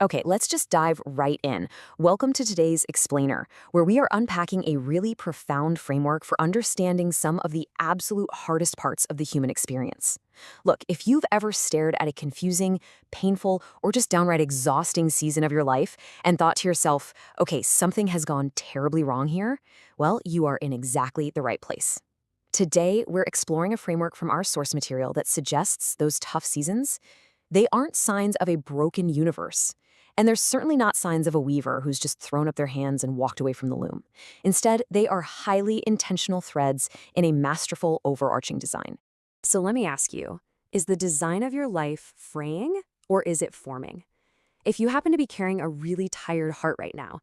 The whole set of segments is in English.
Okay, let's just dive right in. Welcome to today's Explainer, where we are unpacking a really profound framework for understanding some of the absolute hardest parts of the human experience. Look, if you've ever stared at a confusing, painful, or just downright exhausting season of your life and thought to yourself, okay, something has gone terribly wrong here, well, you are in exactly the right place. Today, we're exploring a framework from our source material that suggests those tough seasons, they aren't signs of a broken universe. And they're certainly not signs of a weaver who's just thrown up their hands and walked away from the loom. Instead, they are highly intentional threads in a masterful overarching design. So let me ask you, is the design of your life fraying or is it forming? If you happen to be carrying a really tired heart right now,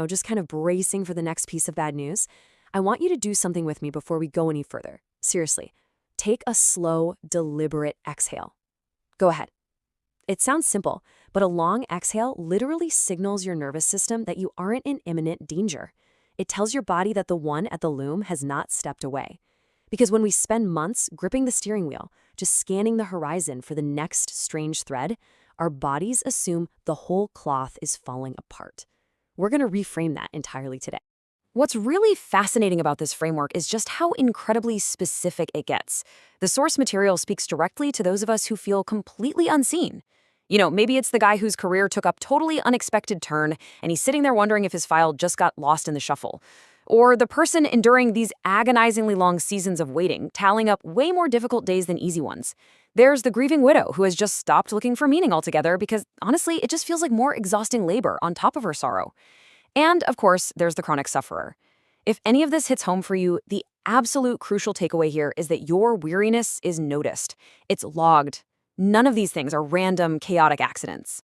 just kind of bracing for the next piece of bad news, I want you to do something with me before we go any further. Seriously, take a slow, deliberate exhale. Go ahead. It sounds simple, but a long exhale literally signals your nervous system that you aren't in imminent danger. It tells your body that the one at the loom has not stepped away. Because when we spend months gripping the steering wheel, just scanning the horizon for the next strange thread, our bodies assume the whole cloth is falling apart. We're going to reframe that entirely today. What's really fascinating about this framework is just how incredibly specific it gets. The source material speaks directly to those of us who feel completely unseen. Maybe it's the guy whose career took a totally unexpected turn and he's sitting there wondering if his file just got lost in the shuffle. Or the person enduring these agonizingly long seasons of waiting, tallying up way more difficult days than easy ones. There's the grieving widow who has just stopped looking for meaning altogether because, honestly, it just feels like more exhausting labor on top of her sorrow. And, of course, there's the chronic sufferer. If any of this hits home for you, the absolute crucial takeaway here is that your weariness is noticed. It's logged. None of these things are random, chaotic accidents.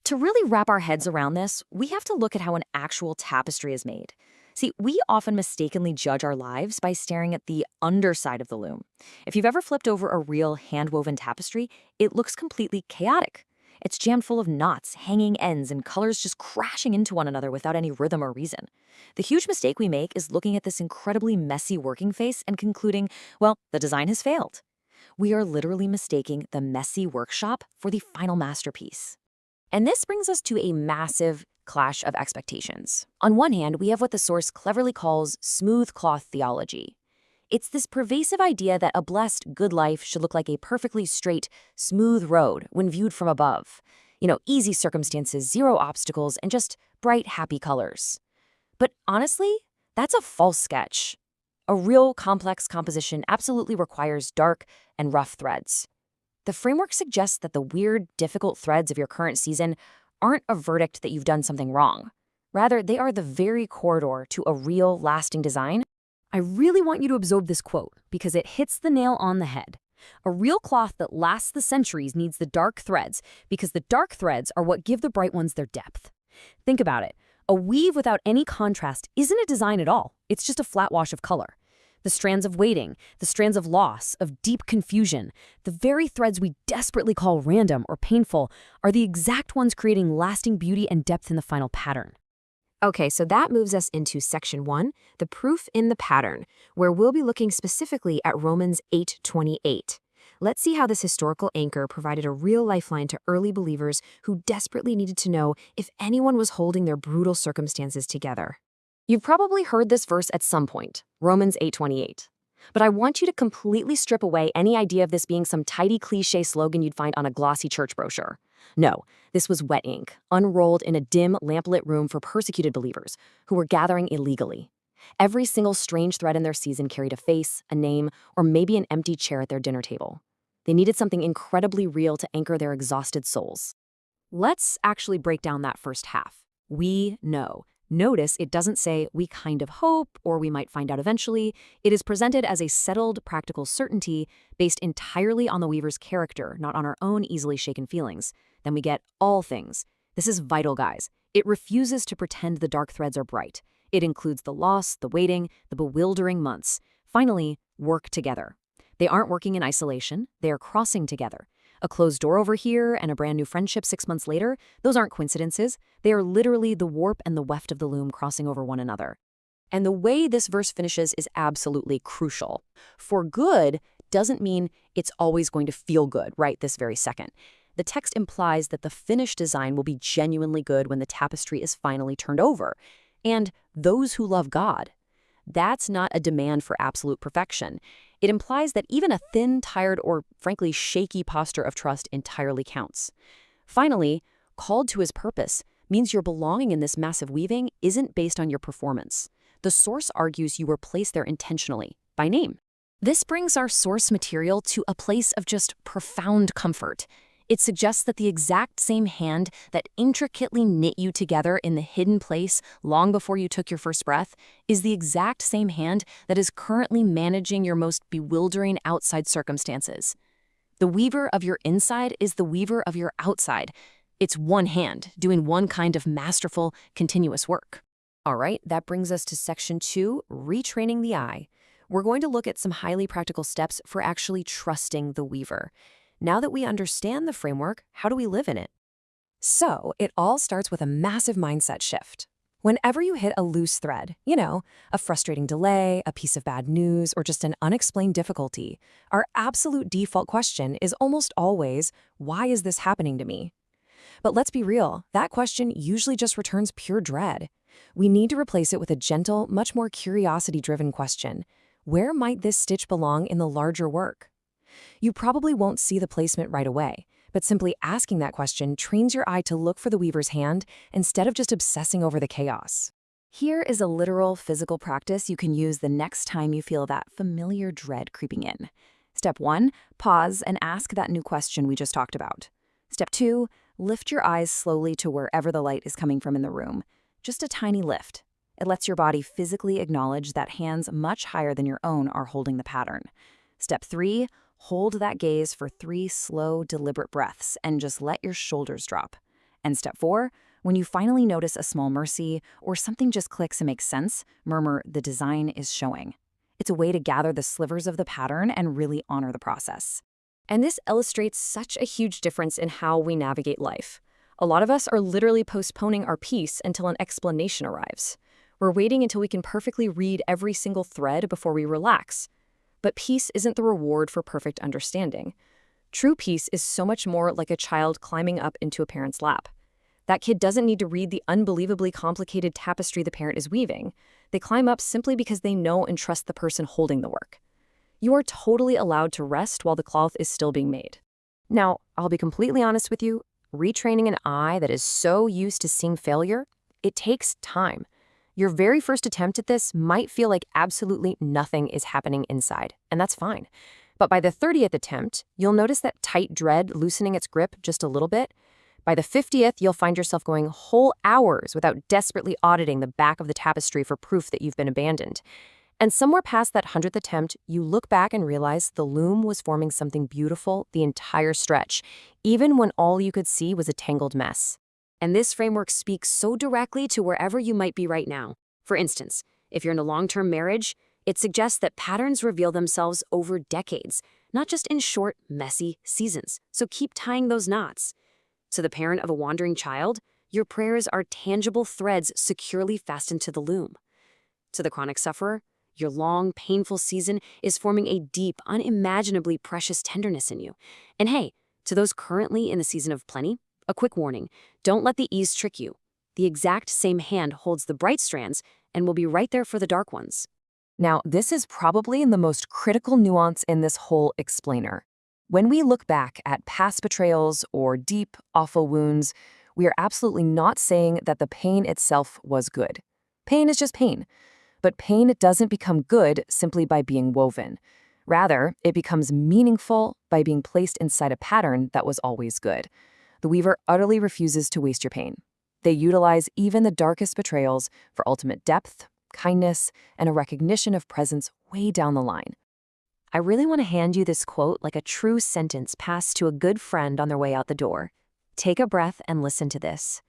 To really wrap our heads around this, we have to look at how an actual tapestry is made. See, we often mistakenly judge our lives by staring at the underside of the loom. If you've ever flipped over a real hand-woven tapestry, it looks completely chaotic. It's jammed full of knots, hanging ends, and colors just crashing into one another without any rhythm or reason. The huge mistake we make is looking at this incredibly messy working face and concluding, well, the design has failed. We are literally mistaking the messy workshop for the final masterpiece. And this brings us to a massive clash of expectations. On one hand, we have what the source cleverly calls smooth cloth theology. It's this pervasive idea that a blessed, good life should look like a perfectly straight, smooth road when viewed from above. Easy circumstances, zero obstacles, and just bright, happy colors. But honestly, that's a false sketch. A real complex composition absolutely requires dark and rough threads. The framework suggests that the weird, difficult threads of your current season aren't a verdict that you've done something wrong. Rather, they are the very corridor to a real, lasting design. I really want you to absorb this quote because it hits the nail on the head. A real cloth that lasts the centuries needs the dark threads because the dark threads are what give the bright ones their depth. Think about it. A weave without any contrast isn't a design at all. It's just a flat wash of color. The strands of waiting, the strands of loss, of deep confusion, the very threads we desperately call random or painful are the exact ones creating lasting beauty and depth in the final pattern. Okay, so that moves us into section 1, the proof in the pattern, where we'll be looking specifically at Romans 8:28. Let's see how this historical anchor provided a real lifeline to early believers who desperately needed to know if anyone was holding their brutal circumstances together. You've probably heard this verse at some point, Romans 8:28. But I want you to completely strip away any idea of this being some tidy cliché slogan you'd find on a glossy church brochure. No, this was wet ink, unrolled in a dim, lamplit room for persecuted believers who were gathering illegally. Every single strange thread in their season carried a face, a name, or maybe an empty chair at their dinner table. They needed something incredibly real to anchor their exhausted souls. Let's actually break down that first half. We know. Notice it doesn't say we kind of hope or we might find out eventually. It is presented as a settled, practical certainty based entirely on the weaver's character, not on our own easily shaken feelings. Then we get all things. This is vital, guys. It refuses to pretend the dark threads are bright. It includes the loss, the waiting, the bewildering months. Finally, work together. They aren't working in isolation. They are crossing together. A closed door over here and a brand new friendship 6 months later, those aren't coincidences. They are literally the warp and the weft of the loom crossing over one another. And the way this verse finishes is absolutely crucial. For good doesn't mean it's always going to feel good right this very second. The text implies that the finished design will be genuinely good when the tapestry is finally turned over. And those who love God. That's not a demand for absolute perfection. It implies that even a thin, tired, or frankly shaky posture of trust entirely counts. Finally, called to his purpose means your belonging in this massive weaving isn't based on your performance. The source argues you were placed there intentionally, by name. This brings our source material to a place of just profound comfort. It suggests that the exact same hand that intricately knit you together in the hidden place long before you took your first breath is the exact same hand that is currently managing your most bewildering outside circumstances. The weaver of your inside is the weaver of your outside. It's one hand doing one kind of masterful, continuous work. All right, that brings us to section 2, retraining the eye. We're going to look at some highly practical steps for actually trusting the weaver. Now that we understand the framework, how do we live in it? So, it all starts with a massive mindset shift. Whenever you hit a loose thread, a frustrating delay, a piece of bad news, or just an unexplained difficulty, our absolute default question is almost always, why is this happening to me? But let's be real, that question usually just returns pure dread. We need to replace it with a gentle, much more curiosity-driven question. Where might this stitch belong in the larger work? You probably won't see the placement right away, but simply asking that question trains your eye to look for the weaver's hand instead of just obsessing over the chaos. Here is a literal physical practice you can use the next time you feel that familiar dread creeping in. Step 1, pause and ask that new question we just talked about. Step 2, lift your eyes slowly to wherever the light is coming from in the room. Just a tiny lift. It lets your body physically acknowledge that hands much higher than your own are holding the pattern. Step 3, hold that gaze for 3 slow, deliberate breaths and just let your shoulders drop. And step 4, when you finally notice a small mercy or something just clicks and makes sense, murmur, the design is showing. It's a way to gather the slivers of the pattern and really honor the process. And this illustrates such a huge difference in how we navigate life. A lot of us are literally postponing our peace until an explanation arrives. We're waiting until we can perfectly read every single thread before we relax. But peace isn't the reward for perfect understanding. True peace is so much more like a child climbing up into a parent's lap. That kid doesn't need to read the unbelievably complicated tapestry the parent is weaving. They climb up simply because they know and trust the person holding the work. You are totally allowed to rest while the cloth is still being made. Now, I'll be completely honest with you, retraining an eye that is so used to seeing failure, it takes time. Your very first attempt at this might feel like absolutely nothing is happening inside, and that's fine. But by the 30th attempt, you'll notice that tight dread loosening its grip just a little bit. By the 50th, you'll find yourself going whole hours without desperately auditing the back of the tapestry for proof that you've been abandoned. And somewhere past that 100th attempt, you look back and realize the loom was forming something beautiful the entire stretch, even when all you could see was a tangled mess. And this framework speaks so directly to wherever you might be right now. For instance, if you're in a long-term marriage, it suggests that patterns reveal themselves over decades, not just in short, messy seasons. So keep tying those knots. To the parent of a wandering child, your prayers are tangible threads securely fastened to the loom. To the chronic sufferer, your long, painful season is forming a deep, unimaginably precious tenderness in you. And hey, to those currently in the season of plenty, a quick warning, don't let the ease trick you. The exact same hand holds the bright strands and will be right there for the dark ones. Now, this is probably the most critical nuance in this whole explainer. When we look back at past betrayals or deep, awful wounds, we are absolutely not saying that the pain itself was good. Pain is just pain. But pain doesn't become good simply by being woven. Rather, it becomes meaningful by being placed inside a pattern that was always good. The weaver utterly refuses to waste your pain. They utilize even the darkest betrayals for ultimate depth, kindness, and a recognition of presence way down the line. I really want to hand you this quote like a true sentence passed to a good friend on their way out the door. Take a breath and listen to this.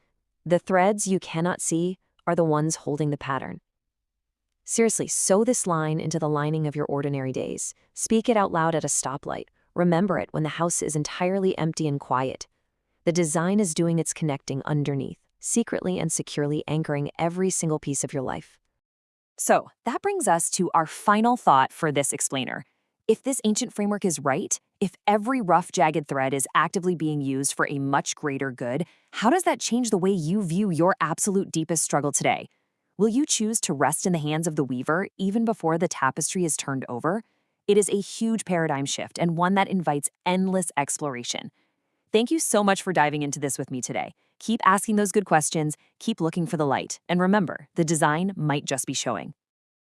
The threads you cannot see are the ones holding the pattern. Seriously, sew this line into the lining of your ordinary days. Speak it out loud at a stoplight. Remember it when the house is entirely empty and quiet. The design is doing its connecting underneath, secretly and securely anchoring every single piece of your life. So, that brings us to our final thought for this explainer. If this ancient framework is right, if every rough, jagged thread is actively being used for a much greater good, how does that change the way you view your absolute deepest struggle today? Will you choose to rest in the hands of the weaver even before the tapestry is turned over? It is a huge paradigm shift and one that invites endless exploration. Thank you so much for diving into this with me today. Keep asking those good questions, keep looking for the light, and remember, the design might just be showing.